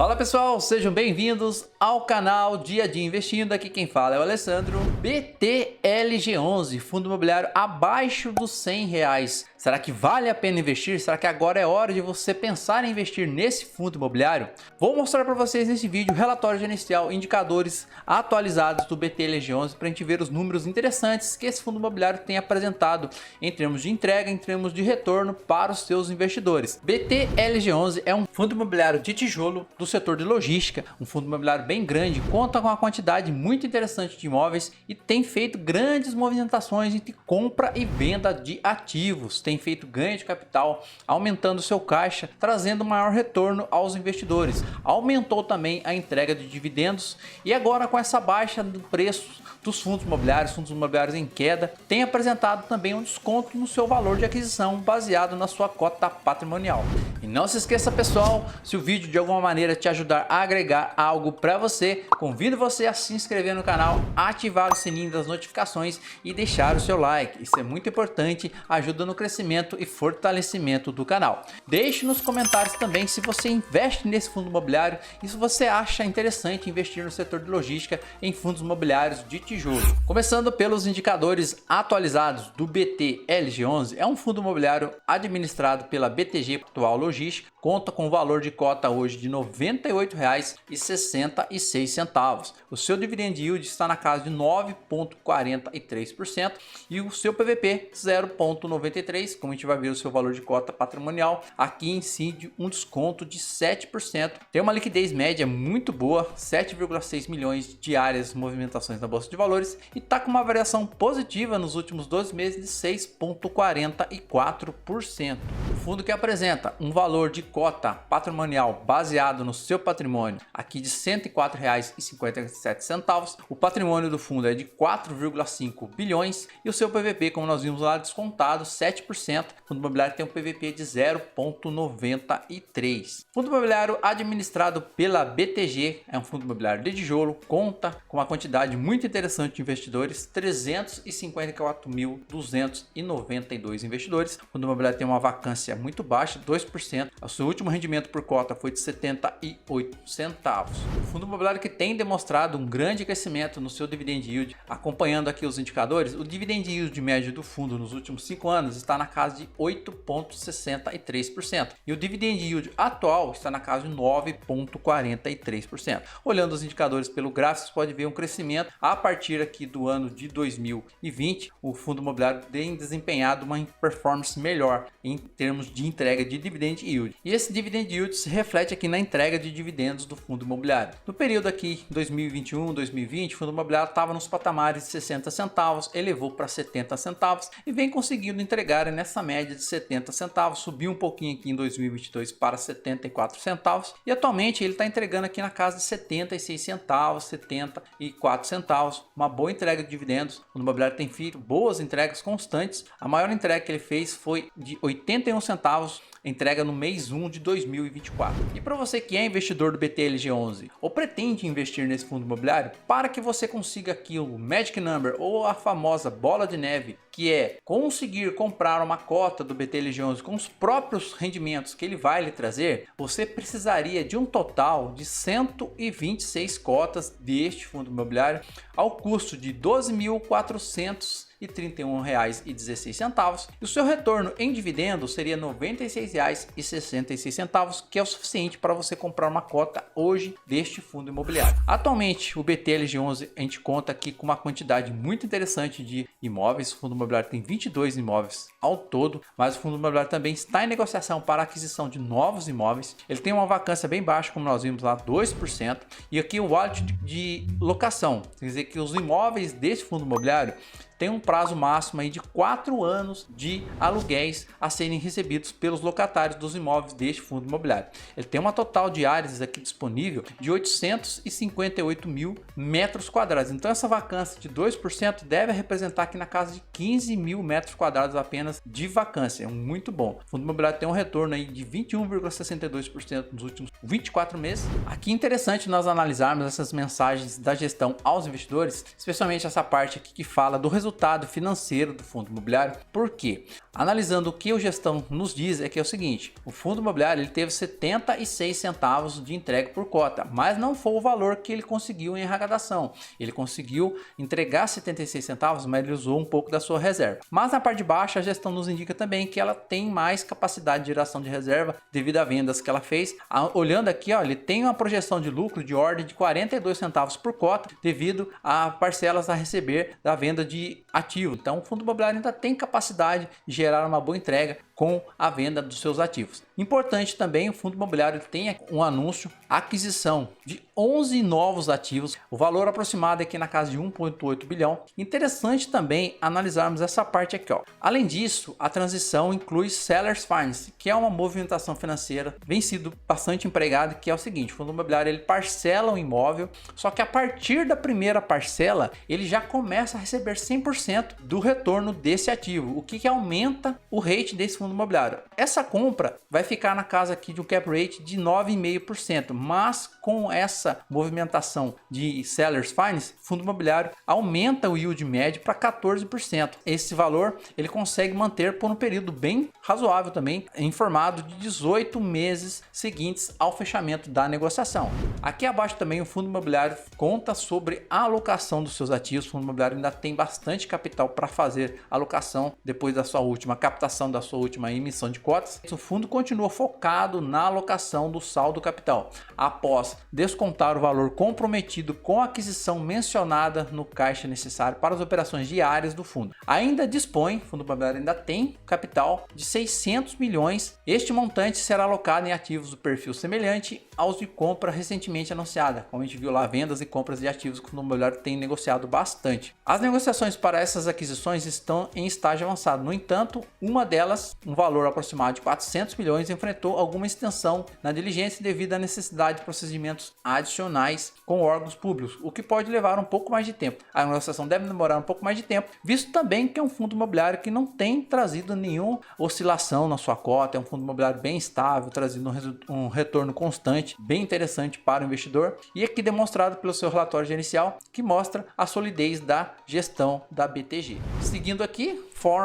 Fala pessoal, sejam bem-vindos ao canal Dia a Dia Investindo. Aqui quem fala é o Alessandro. BTLG11, fundo imobiliário abaixo dos R$100. Será que vale a pena investir? Será que agora é hora de você pensar em investir nesse fundo imobiliário? Vou mostrar para vocês nesse vídeo relatório gerencial, indicadores atualizados do BTLG11 para a gente ver os números interessantes que esse fundo imobiliário tem apresentado em termos de entrega, em termos de retorno para os seus investidores. BTLG11 é um fundo imobiliário de tijolo do setor de logística, um fundo imobiliário bem grande, conta com uma quantidade muito interessante de imóveis e tem feito grandes movimentações entre compra e venda de ativos, tem feito ganho de capital, aumentando seu caixa, trazendo maior retorno aos investidores. Aumentou também a entrega de dividendos e agora com essa baixa do preço dos fundos imobiliários em queda, tem apresentado também um desconto no seu valor de aquisição baseado na sua cota patrimonial. E não se esqueça pessoal, se o vídeo de alguma maneira te ajudar a agregar algo para você, convido você a se inscrever no canal, ativar o sininho das notificações e deixar o seu like. Isso é muito importante, ajuda no crescimento e fortalecimento do canal. Deixe nos comentários também se você investe nesse fundo imobiliário e se você acha interessante investir no setor de logística em fundos imobiliários de tijolo. Começando pelos indicadores atualizados do BTLG11, é um fundo imobiliário administrado pela BTG Pactual Logística, conta com um valor de cota hoje de R$ 98,66. O seu dividend yield está na casa de 9,43% e o seu PVP 0,93%. Como a gente vai ver o seu valor de cota patrimonial, aqui incide um desconto de 7%. Tem uma liquidez média muito boa, 7,6 milhões diárias movimentações na Bolsa de Valores e está com uma variação positiva nos últimos 12 meses de 6,44%. O fundo que apresenta um valor de cota patrimonial baseado no seu patrimônio aqui de R$ 104,57. O patrimônio do fundo é de 4,5 bilhões e o seu PVP, como nós vimos lá, descontado 7%. O fundo imobiliário tem um PVP de 0,93. Fundo imobiliário administrado pela BTG é um fundo imobiliário de tijolo, conta com uma quantidade muito interessante de investidores, 354.292 investidores. O fundo imobiliário tem uma vacância muito baixa, 2%. O seu último rendimento por cota foi de 78 centavos. O fundo imobiliário que tem demonstrado um grande crescimento no seu dividend yield, acompanhando aqui os indicadores, o dividend yield médio do fundo nos últimos 5 anos está na casa de 8,63% e o dividend yield atual está na casa de 9,43%. Olhando os indicadores pelo gráfico, você pode ver um crescimento a partir aqui do ano de 2020. O fundo imobiliário tem desempenhado uma performance melhor em termos de entrega de dividend yield. E esse dividend yield se reflete aqui na entrega de dividendos do fundo imobiliário. No período aqui 2021-2020, o fundo imobiliário estava nos patamares de 60 centavos, elevou para 70 centavos e vem conseguindo entregar nessa média de 70 centavos, subiu um pouquinho aqui em 2022 para 74 centavos e atualmente ele está entregando aqui na casa de 76 centavos, 74 centavos, uma boa entrega de dividendos. O fundo imobiliário tem feito boas entregas constantes. A maior entrega que ele fez foi de 81 centavos, entrega no mês 1 de 2024. E para você que é investidor do BTLG11 ou pretende investir nesse fundo imobiliário, para que você consiga aqui o Magic Number ou a famosa bola de neve, que é conseguir comprar uma cota do BTLG11 com os próprios rendimentos que ele vai lhe trazer, você precisaria de um total de 126 cotas deste fundo imobiliário ao custo de R$ 12.431,16 e o seu retorno em dividendo seria R$ 96,66, que é o suficiente para você comprar uma cota hoje deste fundo imobiliário. Atualmente o BTLG11 a gente conta aqui com uma quantidade muito interessante de imóveis. O fundo imobiliário tem 22 imóveis ao todo, mas o fundo imobiliário também está em negociação para a aquisição de novos imóveis. Ele tem uma vacância bem baixa, como nós vimos lá, 2%, e aqui o wallet de locação, quer dizer que os imóveis desse fundo imobiliário tem um prazo máximo aí de 4 anos de aluguéis a serem recebidos pelos locatários dos imóveis deste fundo imobiliário. Ele tem uma total de áreas aqui disponível de 858 mil metros quadrados. Então essa vacância de 2% deve representar aqui na casa de 15 mil metros quadrados apenas de vacância. É muito bom. O fundo imobiliário tem um retorno aí de 21,62% nos últimos 24 meses. Aqui interessante nós analisarmos essas mensagens da gestão aos investidores, especialmente essa parte aqui que fala do resultado financeiro do fundo imobiliário. Por quê? Analisando o que o gestão nos diz é que é o seguinte: o fundo imobiliário ele teve 76 centavos de entrega por cota, mas não foi o valor que ele conseguiu em arrecadação. Ele conseguiu entregar 76 centavos, mas ele usou um pouco da sua reserva. Mas na parte de baixo a gestão nos indica também que ela tem mais capacidade de geração de reserva devido a vendas que ela fez. Olhando aqui, ó, ele tem uma projeção de lucro de ordem de 42 centavos por cota devido a parcelas a receber da venda de ativo. Então o fundo imobiliário ainda tem capacidade de gerar uma boa entrega com a venda dos seus ativos. Importante também, o fundo imobiliário tem um anúncio, aquisição de 11 novos ativos, o valor aproximado aqui na casa de 1,8 bilhão. Interessante também analisarmos essa parte aqui, ó. Além disso, a transição inclui Sellers Finance, que é uma movimentação financeira, vem sido bastante empregada, que é o seguinte: o fundo imobiliário ele parcela o imóvel, só que a partir da primeira parcela, ele já começa a receber 100% do retorno desse ativo, o que aumenta o rate desse fundo imobiliário. Essa compra vai ficar na casa aqui de um cap rate de 9,5%, mas com essa movimentação de Sellers Finance, o fundo imobiliário aumenta o yield médio para 14%. Esse valor ele consegue manter por um período bem razoável também, em formato de 18 meses seguintes ao fechamento da negociação. Aqui abaixo também o fundo imobiliário conta sobre a alocação dos seus ativos. O fundo imobiliário ainda tem bastante capital para fazer alocação depois da sua última captação, da sua última emissão de cotas. O fundo continua focado na alocação do saldo capital, após descontar o valor comprometido com a aquisição mencionada no caixa necessário para as operações diárias do fundo. Ainda dispõe, o fundo imobiliário ainda tem capital de 600 milhões. Este montante será alocado em ativos do perfil semelhante aos de compra recentemente anunciada. Como a gente viu lá, vendas e compras de ativos que o fundo imobiliário tem negociado bastante. As negociações para essas aquisições estão em estágio avançado. No entanto, uma delas, um valor aproximado de 400 milhões, enfrentou alguma extensão na diligência devido à necessidade de procedimentos adicionais com órgãos públicos, o que pode levar um pouco mais de tempo. A negociação deve demorar um pouco mais de tempo, visto também que é um fundo imobiliário que não tem trazido nenhuma oscilação na sua cota, é um fundo imobiliário bem estável, trazendo um retorno constante, bem interessante para o investidor, e aqui demonstrado pelo seu relatório gerencial, que mostra a solidez da gestão da BTG. Seguindo aqui,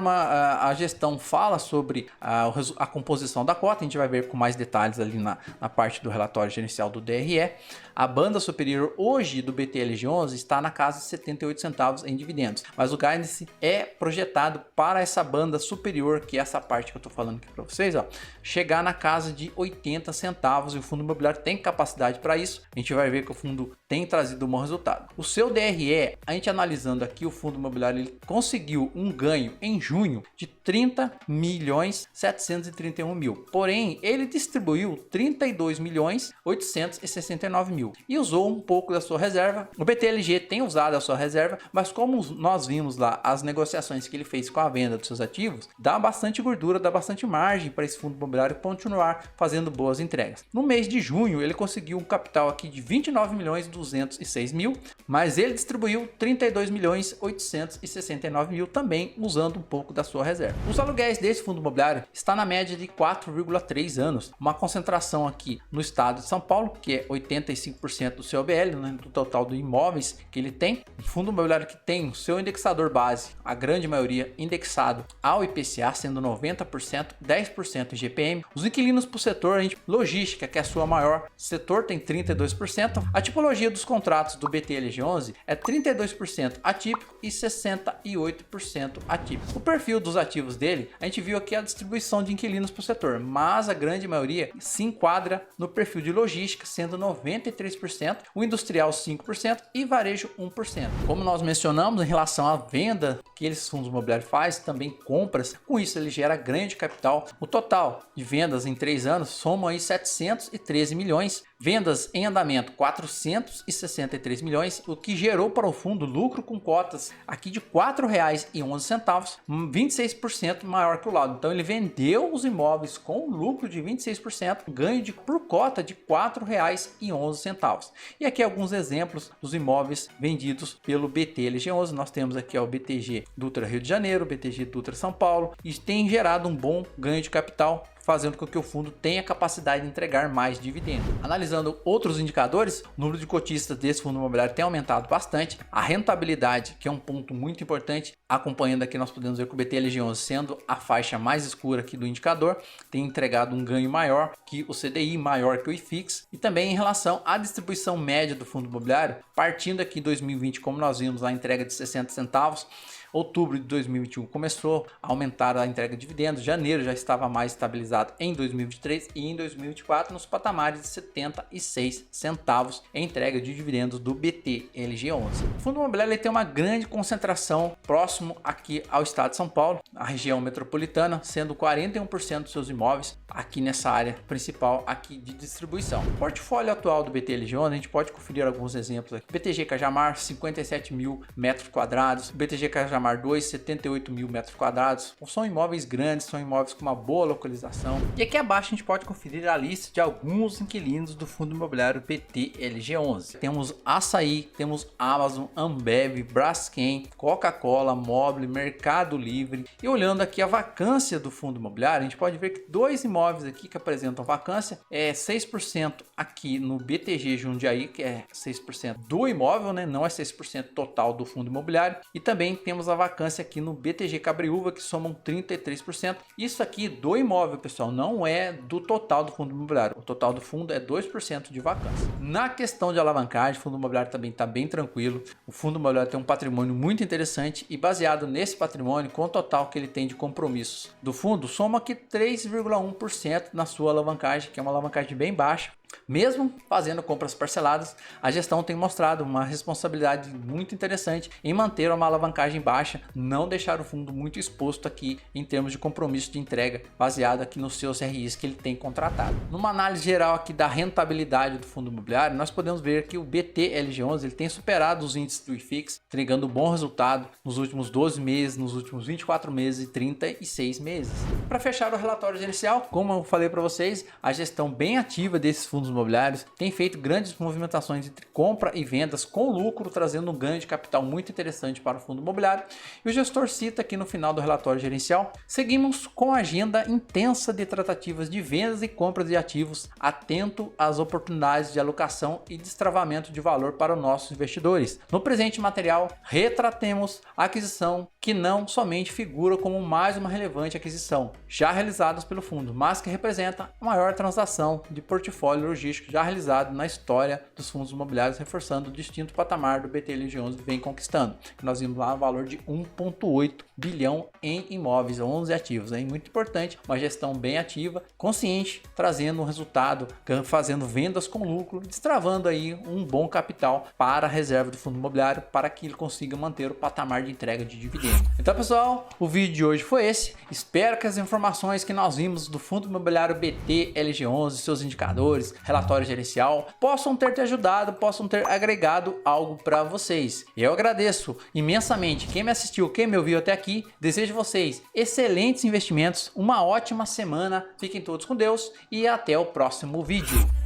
a gestão fala sobre a composição da cota. A gente vai ver com mais detalhes ali na parte do relatório gerencial do DRE. A banda superior hoje do BTLG11 está na casa de 78 centavos em dividendos, mas o guidance é projetado para essa banda superior, que é essa parte que eu estou falando aqui para vocês, ó, chegar na casa de 80 centavos, e o fundo imobiliário tem capacidade para isso. A gente vai ver que o fundo tem trazido um bom resultado. O seu DRE, a gente analisando aqui, o fundo imobiliário ele conseguiu um ganho em junho de 30.731.000, porém ele distribuiu 32.869.000 e usou um pouco da sua reserva. O BTLG tem usado a sua reserva, mas como nós vimos lá as negociações que ele fez com a venda dos seus ativos, dá bastante gordura, dá bastante margem para esse fundo imobiliário continuar fazendo boas entregas. No mês de junho ele conseguiu um capital aqui de 29.206.000, mas ele distribuiu 32.869.000 também usando um pouco da sua reserva. Os aluguéis desse fundo imobiliário está na média de 4,3 anos, uma concentração aqui no estado de São Paulo, que é 85% do seu OBL, né, do total de imóveis que ele tem. O fundo imobiliário que tem o seu indexador base, a grande maioria indexado ao IPCA, sendo 90%, 10% em GPM. Os inquilinos por setor, logística, que é a sua maior setor, tem 32%. A tipologia dos contratos do BTLG11 é 32% atípico e 68% atípico. O perfil dos ativos dele, a gente viu aqui a distribuição de inquilinos por setor, mas a grande maioria se enquadra no perfil de logística, sendo 93%, o industrial 5% e varejo 1%. Como nós mencionamos, em relação à venda que esses fundos imobiliários fazem, também compras, com isso ele gera grande capital. O total de vendas em 3 anos soma aí 713 milhões, vendas em andamento 463 milhões, o que gerou para o fundo lucro com cotas aqui de R$ 4,11, 26% maior que o lado. Então ele vendeu os imóveis com lucro de 26%, ganho por cota de R$ 4,11. E aqui alguns exemplos dos imóveis vendidos pelo BTLG11. Nós temos aqui o BTG Dutra Rio de Janeiro, BTG Dutra São Paulo, e tem gerado um bom ganho de capital fazendo com que o fundo tenha capacidade de entregar mais dividendos. Analisando outros indicadores, o número de cotistas desse fundo imobiliário tem aumentado bastante, a rentabilidade, que é um ponto muito importante, acompanhando aqui nós podemos ver que o BTLG11, sendo a faixa mais escura aqui do indicador, tem entregado um ganho maior que o CDI, maior que o IFIX, e também em relação à distribuição média do fundo imobiliário, partindo aqui em 2020, como nós vimos, a entrega de 60 centavos, outubro de 2021 começou a aumentar a entrega de dividendos, janeiro já estava mais estabilizado em 2023 e em 2024 nos patamares de 76 centavos em entrega de dividendos do BTLG11. O fundo imobiliário tem uma grande concentração próximo aqui ao estado de São Paulo, a região metropolitana, sendo 41% dos seus imóveis aqui nessa área principal aqui de distribuição. O portfólio atual do BTLG11, a gente pode conferir alguns exemplos aqui. BTG Cajamar, 57 mil metros quadrados, BTG Cajamar 2, 78 mil metros quadrados. São imóveis grandes, são imóveis com uma boa localização. E aqui abaixo a gente pode conferir a lista de alguns inquilinos do fundo imobiliário BTLG11. Temos Açaí, temos Amazon, Ambev, Braskem, Coca-Cola, Mobile, Mercado Livre. E olhando aqui a vacância do fundo imobiliário, a gente pode ver que dois imóveis aqui que apresentam vacância é 6% aqui no BTG Jundiaí, que é 6% do imóvel, né? Não é 6% total do fundo imobiliário. E também temos a vacância aqui no BTG Cabriúva, que somam 33%. Isso aqui do imóvel, pessoal, não é do total do fundo imobiliário. O total do fundo é 2% de vacância. Na questão de alavancagem, o fundo imobiliário também está bem tranquilo. O fundo imobiliário tem um patrimônio muito interessante e baseado nesse patrimônio, com o total que ele tem de compromissos do fundo, soma aqui 3,1% na sua alavancagem, que é uma alavancagem bem baixa. Mesmo fazendo compras parceladas, a gestão tem mostrado uma responsabilidade muito interessante em manter uma alavancagem baixa, não deixar o fundo muito exposto aqui em termos de compromisso de entrega, baseado aqui nos seus RIs que ele tem contratado. Numa análise geral aqui da rentabilidade do fundo imobiliário, nós podemos ver que o BTLG11 ele tem superado os índices do IFIX, entregando bom resultado nos últimos 12 meses, nos últimos 24 meses e 36 meses. Para fechar o relatório gerencial, como eu falei para vocês, a gestão bem ativa desses fundos imobiliários tem feito grandes movimentações entre compra e vendas com lucro, trazendo um ganho de capital muito interessante para o fundo imobiliário. E o gestor cita aqui no final do relatório gerencial: seguimos com a agenda intensa de tratativas de vendas e compras de ativos, atento às oportunidades de alocação e destravamento de valor para os nossos investidores. No presente material, retratemos a aquisição que não somente figura como mais uma relevante aquisição já realizada pelo fundo, mas que representa a maior transação de portfólio logístico já realizado na história dos fundos imobiliários, reforçando o distinto patamar do BTLG11 que vem conquistando. Nós vimos lá um valor de 1,8 bilhão em imóveis, 11 ativos. É muito importante, uma gestão bem ativa, consciente, trazendo um resultado, fazendo vendas com lucro, destravando aí um bom capital para a reserva do fundo imobiliário, para que ele consiga manter o patamar de entrega de dividendos. Então, pessoal, o vídeo de hoje foi esse. Espero que as informações que nós vimos do fundo imobiliário BTLG11, seus indicadores, relatório gerencial, possam ter te ajudado, possam ter agregado algo para vocês. E eu agradeço imensamente quem me assistiu, quem me ouviu até aqui. Desejo a vocês excelentes investimentos, uma ótima semana. Fiquem todos com Deus e até o próximo vídeo.